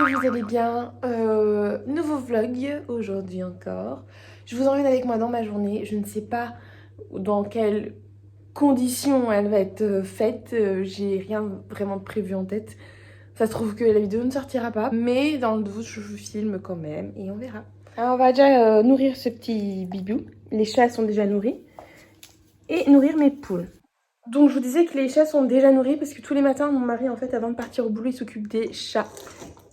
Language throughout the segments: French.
que vous allez bien. Nouveau vlog aujourd'hui encore. Je vous emmène avec moi dans ma journée. Je ne sais pas dans quelles conditions elle va être faite. J'ai rien vraiment de prévu en tête. Ça se trouve que la vidéo ne sortira pas. Mais dans le doute, je vous filme quand même et on verra. Alors on va déjà nourrir ce petit bibou. Les chats sont déjà nourris. Et nourrir mes poules. Donc je vous disais que les chats sont déjà nourris parce que tous les matins, mon mari, en fait, avant de partir au boulot, il s'occupe des chats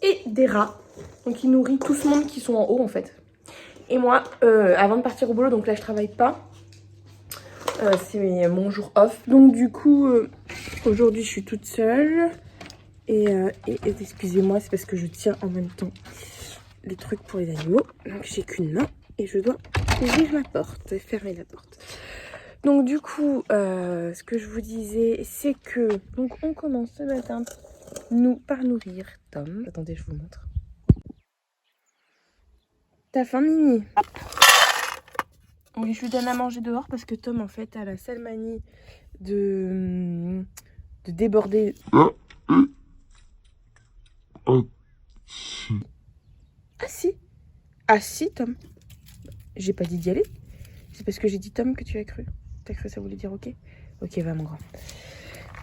et des rats. Donc il nourrit tout ce monde qui sont en haut, en fait. Et moi, avant de partir au boulot, donc là je travaille pas. C'est mon jour off. Donc du coup, aujourd'hui je suis toute seule. Et excusez-moi, c'est parce que je tiens en même temps les trucs pour les animaux. Donc j'ai qu'une main et je dois ouvrir la porte et fermer la porte. Donc du coup, ce que je vous disais, c'est que donc on commence ce matin par nourrir Tom. Attendez, je vous montre. T'as faim, Mimi? Oui, je lui donne à manger dehors parce que Tom, en fait, a la sale manie de déborder. Ah si. Ah si, Tom. J'ai pas dit d'y aller. C'est parce que j'ai dit Tom que tu as cru. T'as cru ça voulait dire ok? Ok, va mon grand.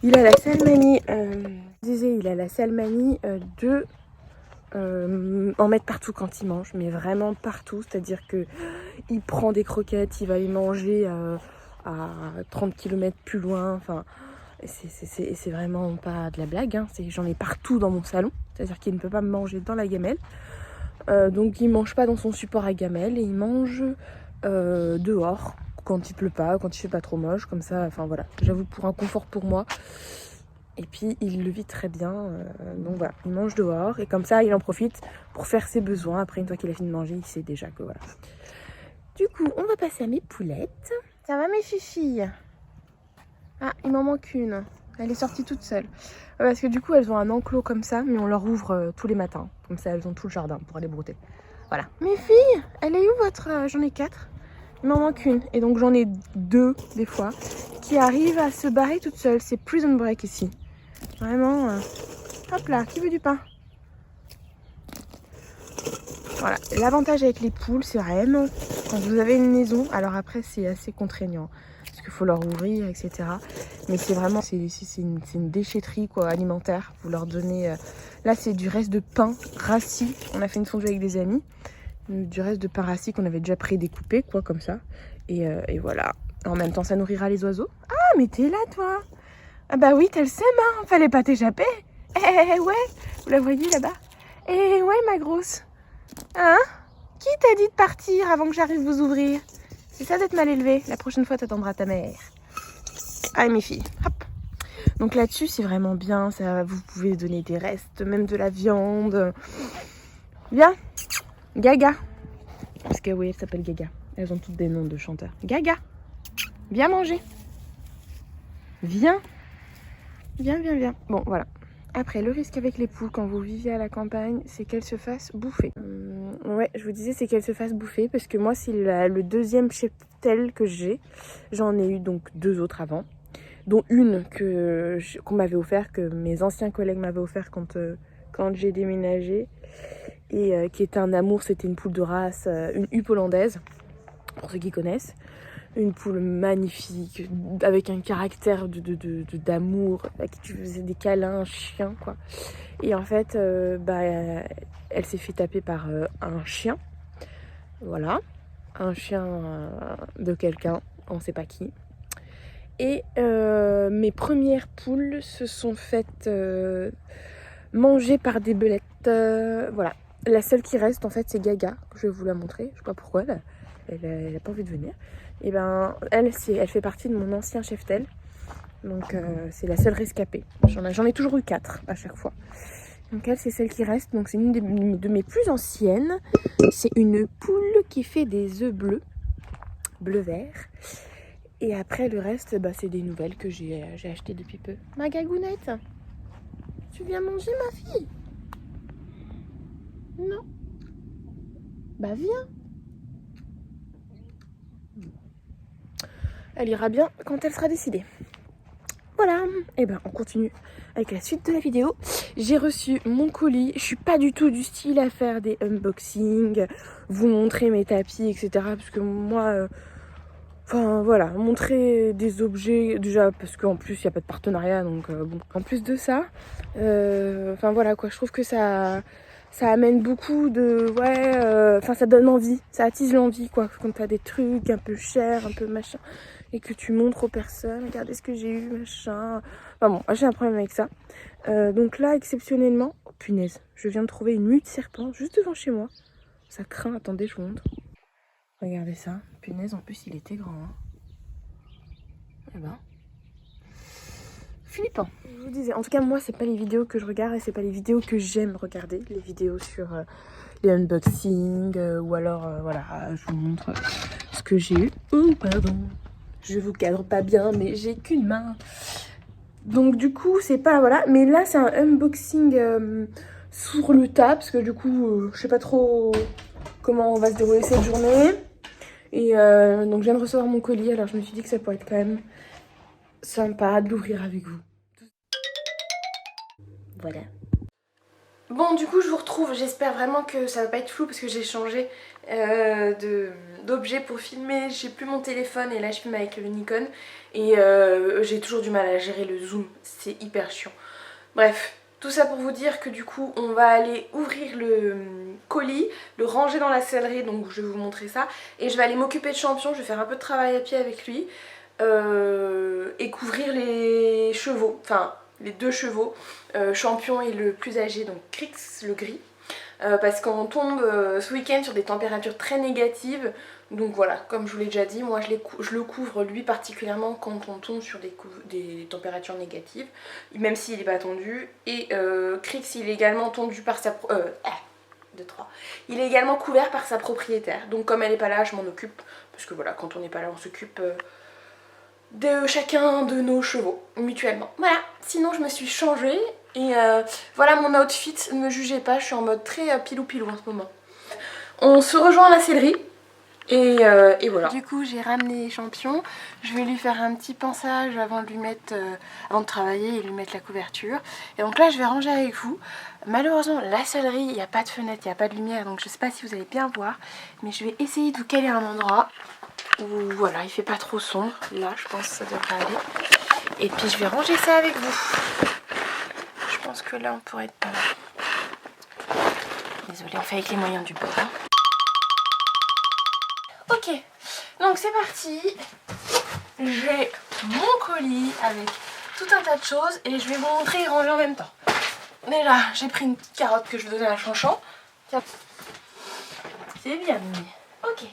Il a la sale manie, il a la sale manie de en mettre partout quand il mange, mais vraiment partout. C'est-à-dire que il prend des croquettes, il va les manger à 30 km plus loin. Enfin, c'est vraiment pas de la blague. Hein. J'en ai partout dans mon salon. C'est-à-dire qu'il ne peut pas me manger dans la gamelle. Donc il mange pas dans son support à gamelle et il mange dehors quand il pleut pas, quand il fait pas trop moche, comme ça. Enfin voilà, j'avoue pour un confort pour moi. Et puis il le vit très bien, donc voilà, il mange dehors et comme ça il en profite pour faire ses besoins. Après une fois qu'il a fini de manger, il sait déjà que voilà. Du coup, on va passer à mes poulettes. Ça va mes filles? Ah, il m'en manque une. Elle est sortie toute seule. Parce que du coup, elles ont un enclos comme ça, mais on leur ouvre tous les matins. Comme ça, elles ont tout le jardin pour aller brouter. Voilà. Mes filles, elle est où votre... J'en ai 4. Il m'en manque une. Et donc, j'en ai 2, des fois, qui arrivent à se barrer toutes seules. C'est prison break ici. Vraiment. Hop là, qui veut du pain? Voilà. L'avantage avec les poules, c'est vraiment quand vous avez une maison. Alors après, c'est assez contraignant. Parce qu'il faut leur ouvrir, etc. Mais c'est vraiment, c'est une déchetterie quoi, alimentaire. Vous leur donnez... Là, c'est du reste de pain rassis. On a fait une fondue avec des amis. Du reste de pain rassis qu'on avait déjà prédécoupé, quoi, comme ça. Et voilà. En même temps, ça nourrira les oiseaux. Ah, mais t'es là, toi? Ah bah oui, t'as le seum, hein. Fallait pas t'échapper. Eh ouais, vous la voyez là-bas? Eh ouais, ma grosse. Hein? Qui t'a dit de partir avant que j'arrive vous ouvrir? C'est ça d'être mal élevé. La prochaine fois, t'attendras ta mère. Allez, mes filles, hop. Donc là-dessus, c'est vraiment bien. Ça, vous pouvez donner des restes, même de la viande. Viens, Gaga. Parce que oui, elle s'appelle Gaga. Elles ont toutes des noms de chanteurs. Gaga, viens manger. Viens. Viens, viens, viens. Bon, voilà. Après, le risque avec les poules quand vous vivez à la campagne, c'est qu'elles se fassent bouffer. Ouais, je vous disais, c'est qu'elles se fassent bouffer parce que moi, c'est le deuxième cheptel que j'ai. J'en ai eu donc 2 autres avant, dont une qu'on m'avait offert, que mes anciens collègues m'avaient offert quand j'ai déménagé et qui était un amour. C'était une poule de race, une huppe hollandaise, pour ceux qui connaissent. Une poule magnifique, avec un caractère d'amour, à qui tu faisais des câlins, un chien, quoi. Et en fait, elle s'est fait taper par un chien. Voilà. Un chien de quelqu'un, on sait pas qui. Et mes premières poules se sont faites manger par des belettes. Voilà. La seule qui reste, en fait, c'est Gaga. Je vais vous la montrer. Je sais pas pourquoi, elle a pas envie de venir. Et ben, elle fait partie de mon ancien cheptel. Donc, c'est la seule rescapée. J'en ai toujours eu 4 à chaque fois. Donc, elle, c'est celle qui reste. Donc, c'est une de mes plus anciennes. C'est une poule qui fait des œufs bleus. Bleu-vert. Et après, le reste, c'est des nouvelles que j'ai achetées depuis peu. Ma gagounette, tu viens manger, ma fille? Non. Bah, viens. Elle ira bien quand elle sera décidée. Voilà, et ben on continue avec la suite de la vidéo. J'ai reçu mon colis. Je suis pas du tout du style à faire des unboxings, vous montrer mes tapis, etc. Parce que moi, enfin voilà, montrer des objets, déjà parce qu'en plus il n'y a pas de partenariat, donc bon. En plus de ça, enfin voilà quoi, je trouve que ça amène beaucoup de, ouais, enfin ça donne envie, ça attise l'envie quoi, quand t'as des trucs un peu chers, un peu machin, et que tu montres aux personnes, regardez ce que j'ai eu, machin. Enfin bon, j'ai un problème avec ça. Donc là, exceptionnellement, oh punaise, je viens de trouver une mue de serpent juste devant chez moi. Ça craint, attendez, je vous montre. Regardez ça, punaise, en plus il était grand. Hein. Eh ben, flippant. Je vous disais, en tout cas moi c'est pas les vidéos que je regarde et c'est pas les vidéos que j'aime regarder. Les vidéos sur les unboxings ou alors voilà, je vous montre ce que j'ai eu. Oh pardon, je vous cadre pas bien mais j'ai qu'une main. Donc du coup c'est pas, voilà, mais là c'est un unboxing sur le tas parce que du coup je sais pas trop comment on va se dérouler cette journée. Et donc je viens de recevoir mon colis, alors je me suis dit que ça pourrait être quand même sympa de l'ouvrir avec vous. Voilà. Bon, du coup je vous retrouve, j'espère vraiment que ça va pas être flou parce que j'ai changé d'objet pour filmer. J'ai plus mon téléphone et là je filme avec le Nikon et j'ai toujours du mal à gérer le zoom, c'est hyper chiant. Bref, tout ça pour vous dire que du coup on va aller ouvrir le colis, le ranger dans la sellerie, donc je vais vous montrer ça. Et je vais aller m'occuper de Champion, je vais faire un peu de travail à pied avec lui et couvrir les chevaux, enfin les deux chevaux, Champion et le plus âgé, donc Crix le gris. Parce qu'on tombe ce week-end sur des températures très négatives. Donc voilà, comme je vous l'ai déjà dit, moi je le couvre lui particulièrement quand on tombe sur des températures négatives, même s'il n'est pas tondu. Et Crix il est également tondu par sa... Il est également couvert par sa propriétaire. Donc comme elle n'est pas là, je m'en occupe. Parce que voilà, quand on n'est pas là, on s'occupe de chacun de nos chevaux, mutuellement. Voilà, sinon je me suis changée. Et voilà mon outfit, ne me jugez pas, je suis en mode très pilou-pilou en ce moment. On se rejoint à la sellerie. Et voilà. Du coup j'ai ramené Champion, je vais lui faire un petit pansage avant de lui mettre, avant de travailler et lui mettre la couverture. Et donc là je vais ranger avec vous. Malheureusement la sellerie, il n'y a pas de fenêtre, il n'y a pas de lumière, donc je sais pas si vous allez bien voir. Mais je vais essayer de vous caler un endroit où voilà, il fait pas trop sombre. Là je pense que ça devrait aller. Et puis je vais ranger ça avec vous. Je pense que là on pourrait être pas mal. Désolée, on fait avec les moyens du bord. Hein. Ok, donc c'est parti. J'ai mon colis avec tout un tas de choses et je vais vous montrer et ranger en même temps. Déjà, j'ai pris une petite carotte que je vais donner à Chanchan. C'est bien mis. Ok,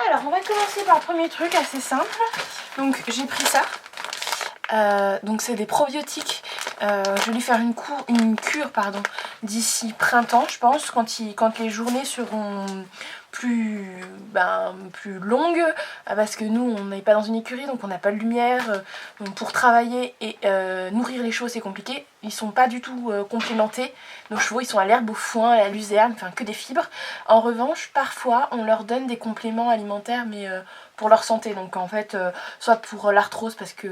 alors on va commencer par le premier truc assez simple. Donc j'ai pris ça. Donc c'est des probiotiques. Je vais lui faire une cure d'ici printemps je pense, quand les journées seront plus longues, parce que nous on n'est pas dans une écurie donc on n'a pas de lumière, donc pour travailler et nourrir les chevaux c'est compliqué. Ils sont pas du tout complémentés, nos chevaux ils sont à l'herbe, au foin, à la luzerne, enfin que des fibres. En revanche parfois on leur donne des compléments alimentaires mais pour leur santé, donc en fait soit pour l'arthrose parce que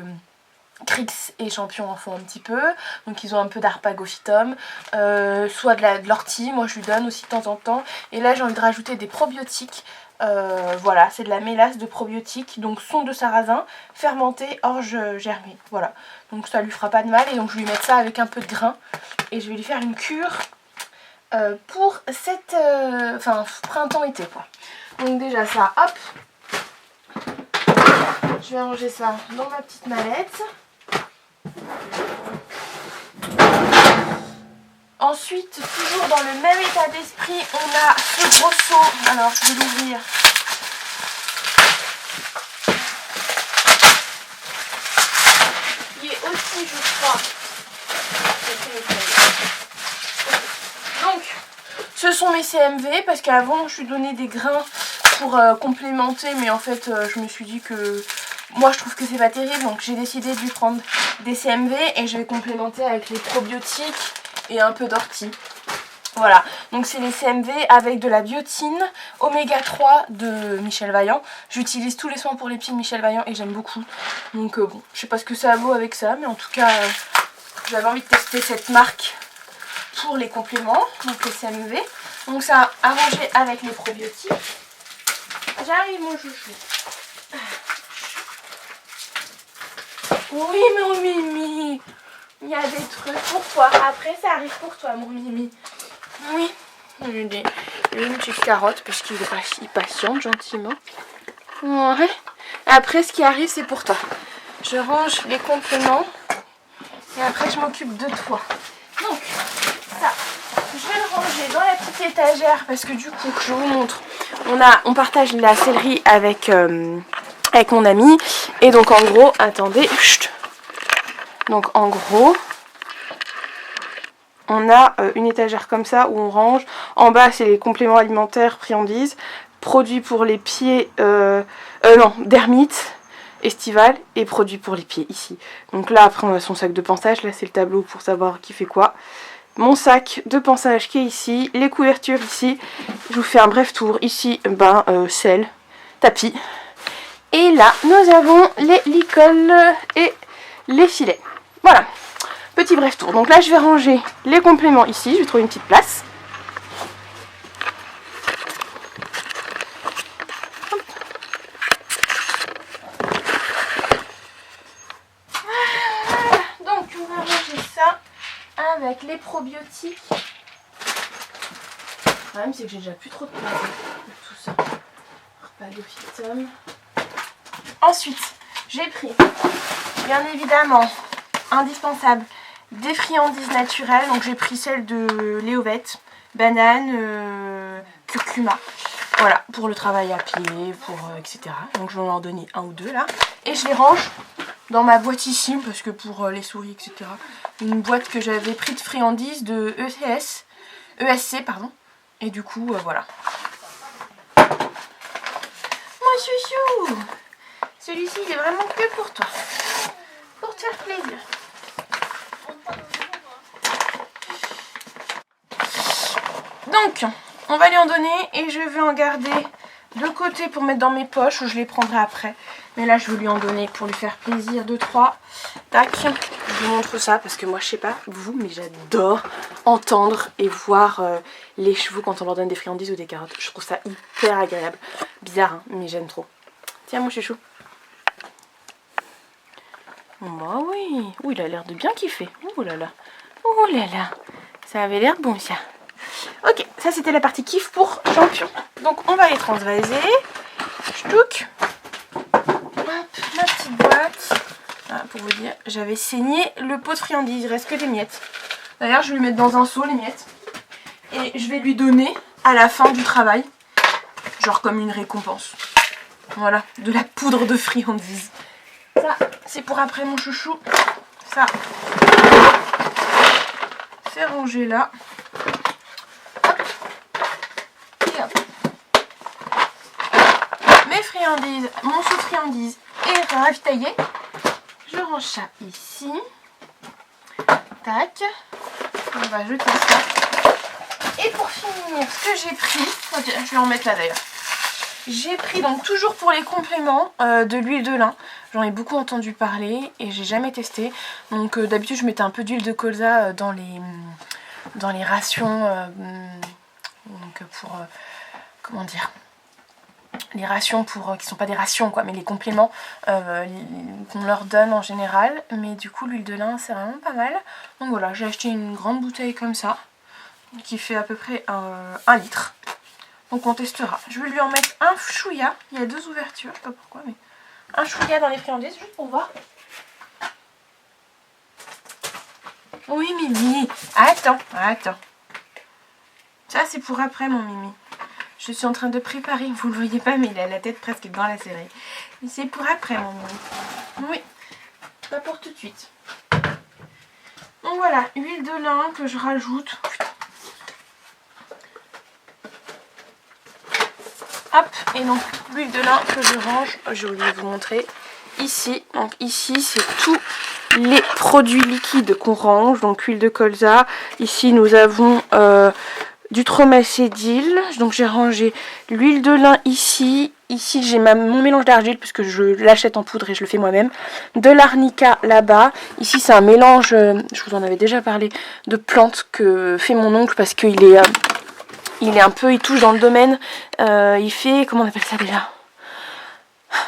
Crix et Champion en font un petit peu, donc ils ont un peu d'arpagophytum, soit de l'ortie, moi je lui donne aussi de temps en temps. Et là j'ai envie de rajouter des probiotiques, voilà, c'est de la mélasse de probiotiques, donc son de sarrasin, fermenté, orge germée, voilà. Donc ça lui fera pas de mal et donc je vais lui mettre ça avec un peu de grain et je vais lui faire une cure pour cette, printemps-été quoi. Donc déjà ça, hop, je vais ranger ça dans ma petite mallette. Ensuite, toujours dans le même état d'esprit, on a ce gros seau. Alors, je vais l'ouvrir. Il est aussi, je crois. Donc, ce sont mes CMV, parce qu'avant, je lui donnais des grains pour complémenter, mais en fait, je me suis dit que moi, je trouve que c'est pas terrible, donc j'ai décidé de lui prendre des CMV et je vais complémenter avec les probiotiques et un peu d'ortie. Voilà, donc c'est les CMV avec de la biotine oméga 3 de Michel Vaillant. J'utilise tous les soins pour les pieds de Michel Vaillant et j'aime beaucoup. Donc bon, je sais pas ce que ça vaut avec ça, mais en tout cas, j'avais envie de tester cette marque pour les compléments, donc les CMV. Donc ça a arrangé avec les probiotiques. J'arrive mon chouchou. Oui mon Mimi, il y a des trucs pour toi. Après ça arrive pour toi mon Mimi. Oui, une petite carotte parce qu'il patiente gentiment. Ouais. Après ce qui arrive c'est pour toi. Je range les compléments et après je m'occupe de toi. Donc ça, je vais le ranger dans la petite étagère parce que du coup je vous montre. On partage la céleri avec mon ami et donc en gros, attendez, chut. Donc en gros, on a une étagère comme ça où on range. En bas, c'est les compléments alimentaires, friandises, produits pour les pieds, dermites, estival et produits pour les pieds ici. Donc là, après, on a son sac de pansage. Là, c'est le tableau pour savoir qui fait quoi. Mon sac de pansage qui est ici, les couvertures ici. Je vous fais un bref tour. Ici, sel, tapis. Et là, nous avons les licoles et les filets. Voilà. Petit bref tour. Donc là, je vais ranger les compléments ici. Je vais trouver une petite place. Voilà. Donc, on va ranger ça avec les probiotiques. Le problème, c'est que j'ai déjà plus trop de place pour tout ça. Repas de phytum. Ensuite, j'ai pris, bien évidemment, indispensable, des friandises naturelles. Donc j'ai pris celle de Léovette, banane, curcuma. Voilà, pour le travail à pied, etc. Donc je vais en donner un ou deux là. Et je les range dans ma boîte ici, parce que pour les souris, etc. Une boîte que j'avais pris de friandises de ESC, pardon. Et du coup, voilà. Mon chouchou! Celui-ci, il est vraiment que pour toi. Pour te faire plaisir. Donc, on va lui en donner et je vais en garder de côté pour mettre dans mes poches ou je les prendrai après. Mais là, je vais lui en donner pour lui faire plaisir. 2, 3. Tac. Je vous montre ça parce que moi, je sais pas vous, mais j'adore entendre et voir les chevaux quand on leur donne des friandises ou des carottes. Je trouve ça hyper agréable. Bizarre, hein, mais j'aime trop. Tiens, mon chouchou. Bah oui. Ouh, il a l'air de bien kiffer. Ouh là là. Ouh là là. Ça avait l'air bon, ça. Ok, ça c'était la partie kiff pour Champion. Donc on va les transvaser. Ch'touk. Hop, ma petite boîte. Voilà, pour vous dire, j'avais saigné le pot de friandises. Il reste que des miettes. D'ailleurs, je vais lui mettre dans un seau les miettes. Et je vais lui donner à la fin du travail. Genre comme une récompense. Voilà, de la poudre de friandises. Ça, c'est pour après mon chouchou. Ça, c'est rangé là. Hop. Et hop. Mes friandises, mon sou de friandises est ravitaillé. Je range ça ici. Tac. On va jeter ça. Et pour finir, ce que j'ai pris, je vais en mettre là d'ailleurs. J'ai pris donc toujours pour les compléments de l'huile de lin. J'en ai beaucoup entendu parler et j'ai jamais testé. Donc d'habitude je mettais un peu d'huile de colza dans les rations. Donc pour comment dire, les rations pour qui sont pas des rations quoi, mais les compléments qu'on leur donne en général. Mais du coup l'huile de lin c'est vraiment pas mal. Donc voilà, j'ai acheté une grande bouteille comme ça qui fait à peu près 1 litre. Donc on testera. Je vais lui en mettre un chouïa. Il y a 2 ouvertures, je sais pas pourquoi, mais un chouïa dans les friandises, juste pour voir. Oui, Mimi. Attends. Ça, c'est pour après, mon Mimi. Je suis en train de préparer. Vous le voyez pas, mais il a la tête presque dans la série. Mais c'est pour après, mon Mimi. Oui. Pas pour tout de suite. Donc voilà, huile de lin que je rajoute. Hop, et donc l'huile de lin que je range, je vais vous montrer ici. Donc ici c'est tous les produits liquides qu'on range, donc huile de colza. Ici nous avons du tromacédil. Donc j'ai rangé l'huile de lin ici. Ici j'ai mon mélange d'argile puisque je l'achète en poudre et je le fais moi-même. De l'arnica là-bas. Ici c'est un mélange, je vous en avais déjà parlé, de plantes que fait mon oncle parce qu'il est, il touche dans le domaine. Il fait, comment on appelle ça déjà ?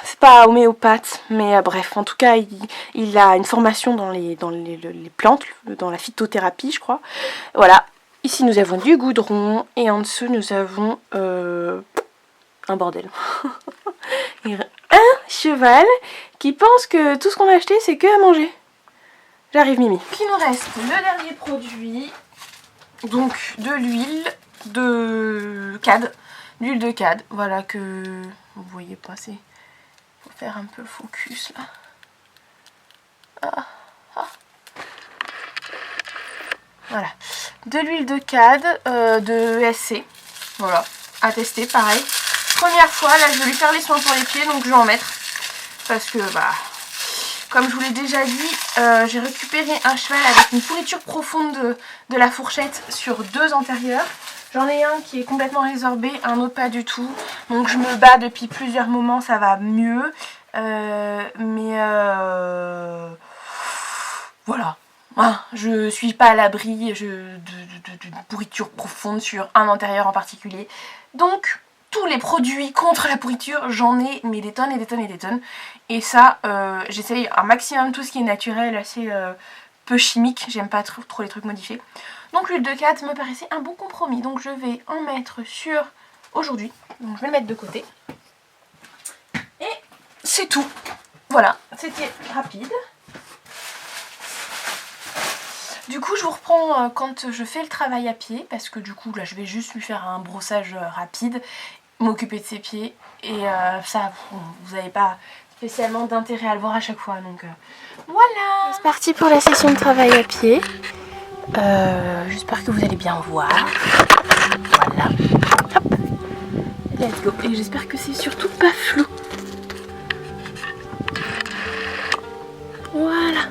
C'est pas homéopathe, mais bref, en tout cas, il a une formation dans les plantes, dans la phytothérapie, je crois. Voilà. Ici, nous avons du goudron et en dessous, nous avons un bordel. Un cheval qui pense que tout ce qu'on a acheté, c'est que à manger. J'arrive, Mimi. Il nous reste le dernier produit, donc de l'huile de cad. L'huile de cad, voilà que vous voyez pas, c'est... faire un peu le focus là. Voilà, de l'huile de cad de SC, voilà, à tester pareil. Première fois, là je vais lui faire les soins pour les pieds, donc je vais en mettre parce que bah comme je vous l'ai déjà dit, j'ai récupéré un cheval avec une pourriture profonde de la fourchette sur 2 antérieurs. J'en ai un qui est complètement résorbé, un autre pas du tout. Donc je me bats depuis plusieurs moments, ça va mieux. Voilà. Ah, je suis pas à l'abri d'une pourriture profonde sur un antérieur en particulier. Donc tous les produits contre la pourriture, j'en ai mais des tonnes et des tonnes et des tonnes. Et ça, j'essaye un maximum tout ce qui est naturel, assez peu chimique. J'aime pas trop les trucs modifiés. Donc l'huile de cad me paraissait un bon compromis. Donc je vais en mettre sur aujourd'hui. Donc je vais le mettre de côté. Et c'est tout. Voilà, c'était rapide. Du coup je vous reprends quand je fais le travail à pied. Parce que du coup là je vais juste lui faire un brossage rapide. M'occuper de ses pieds. Et ça, vous n'avez pas spécialement d'intérêt à le voir à chaque fois. Donc voilà. C'est parti pour la session de travail à pied. J'espère que vous allez bien voir. Voilà. Hop. Let's go. Et j'espère que c'est surtout pas flou. Voilà.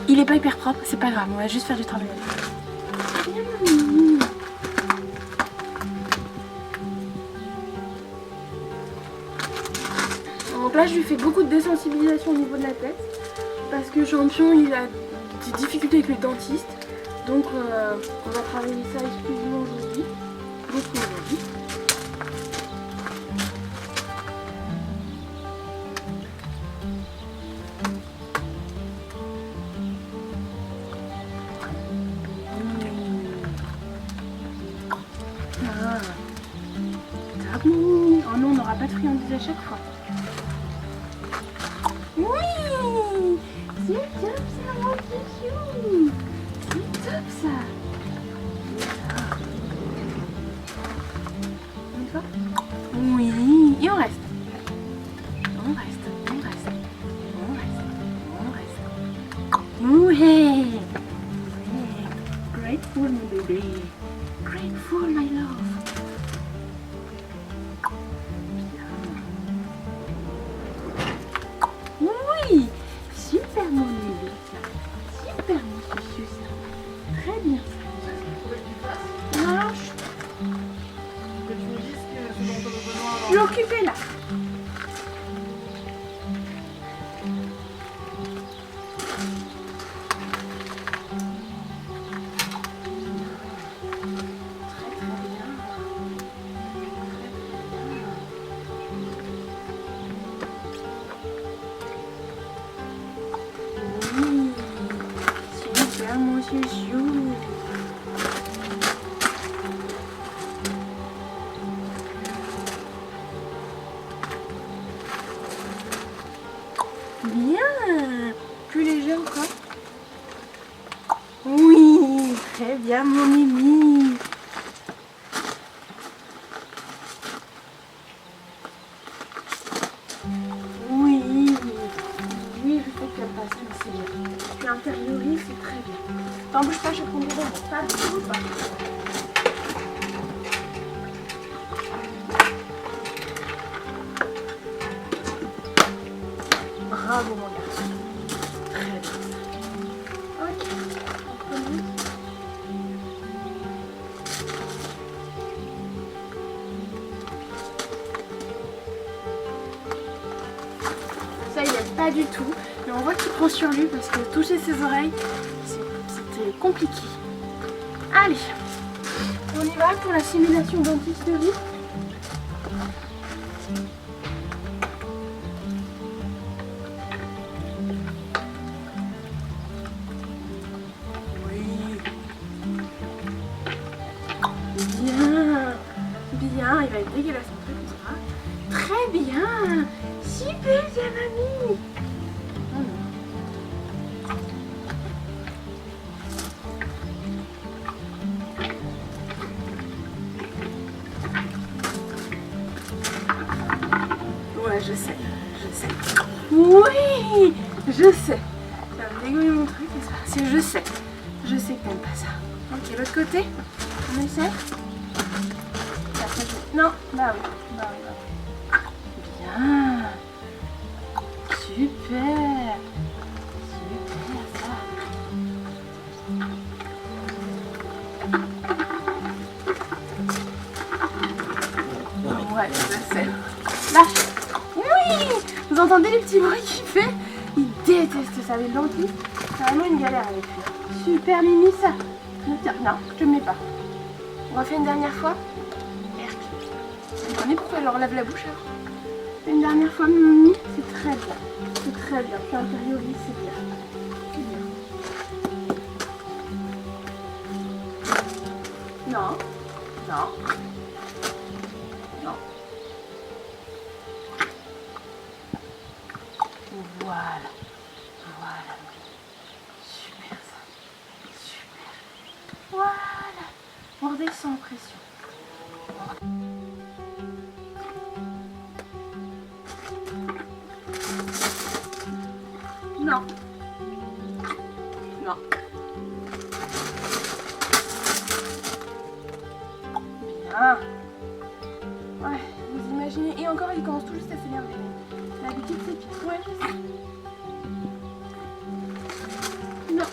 Il est pas hyper propre, c'est pas grave. On va juste faire du travail. Donc là, je lui fais beaucoup de désensibilisation au niveau de la tête. Parce que Champion, il a des difficultés avec le dentiste. Donc on va travailler ça exclusivement aujourd'hui. Oh non, on n'aura pas de friandises à chaque fois. Oui, c'est top ça, mon chouchou. C'est top ça. Une fois. Oui, et on reste. On reste. Oui. Grateful, my baby. Grateful, my love. Oui, super mon bébé. Super mon chouchou ça. Très bien. Non, je suis occupée là. Mon chouchou. Bien. Plus léger encore. Oui, très bien mon Mimi. Oui, je sais que t'aimes pas ça, mais c'est bien. Tu intériorises, c'est très bien. T'en bouge pas, je prends des bonbons. Pas du tout, pas. Bravo mon garçon. Très bien. Ok. du tout. Mais on voit qu'il prend sur lui parce que toucher ses oreilles, c'était compliqué. Allez, on y va pour la simulation dentisterie. Bien, il va être dégueulasse un peu comme ça. Très bien, super bien mamie. Ouais, je sais. Oui, je sais. Ça va me dégouiller mon truc, c'est je sais. Je sais que t'aimes pas ça. Ok, l'autre côté, on essaie. Non, bah oui. Bien. Super. Ça. Ouais, je sais. Lâche. Oui. Vous entendez les petits bruits qu'il fait? Il déteste ça, les lentilles. C'est vraiment une galère avec lui. Super Mimi, ça. Non, je te mets pas. On refait une dernière fois. Vous comprenez pourquoi elle enlève la bouche alors? Une dernière fois, Mimi, c'est très bien. C'est très bien. Tu intériorises, c'est bien. Non. Voilà. Super ça. Super. Voilà. On redescend en pression. Non. Bien. Ouais, vous imaginez. Et encore, il commence tout juste à s'énerver. L'habitude, c'est pire. Ouais, je sais. Non.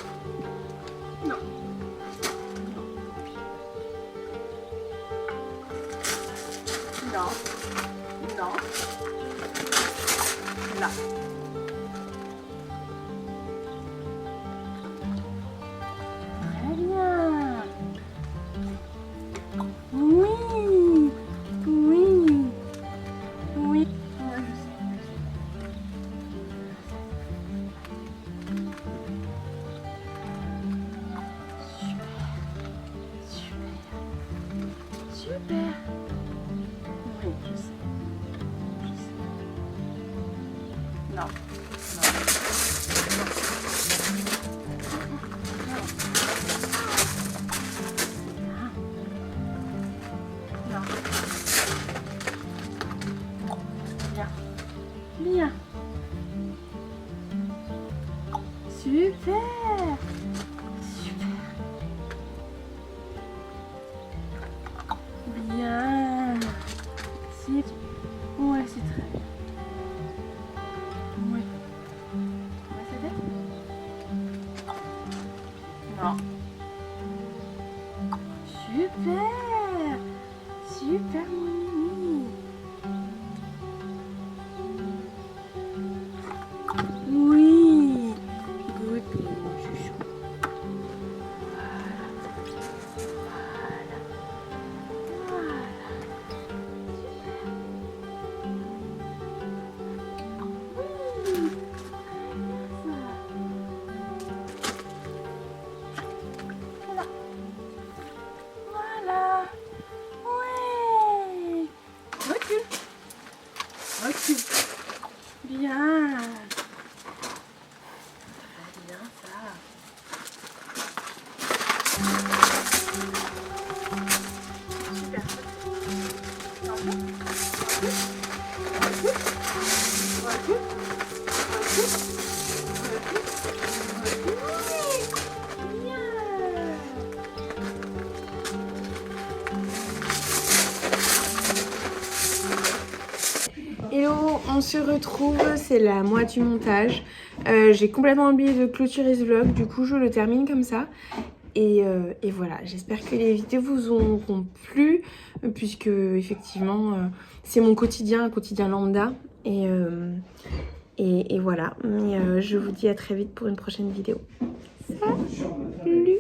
Là. Très bien. Oui. Ouais, je sais. Super. Oui, je sais. Non. Bien. Super. Bien. Ouais, c'est très bien. Ouais. On va s'aider? Non. Super mon Mimi. Oui. Good mon chouchou. Voilà. Ouais. Recule. Bien. Bien ça. Super. Hello, on se retrouve, c'est la moitié du montage. J'ai complètement oublié de clôturer ce vlog, du coup je le termine comme ça. Et voilà, j'espère que les vidéos vous auront plu, puisque effectivement c'est mon quotidien, un quotidien lambda. Et voilà, mais je vous dis à très vite pour une prochaine vidéo. Salut!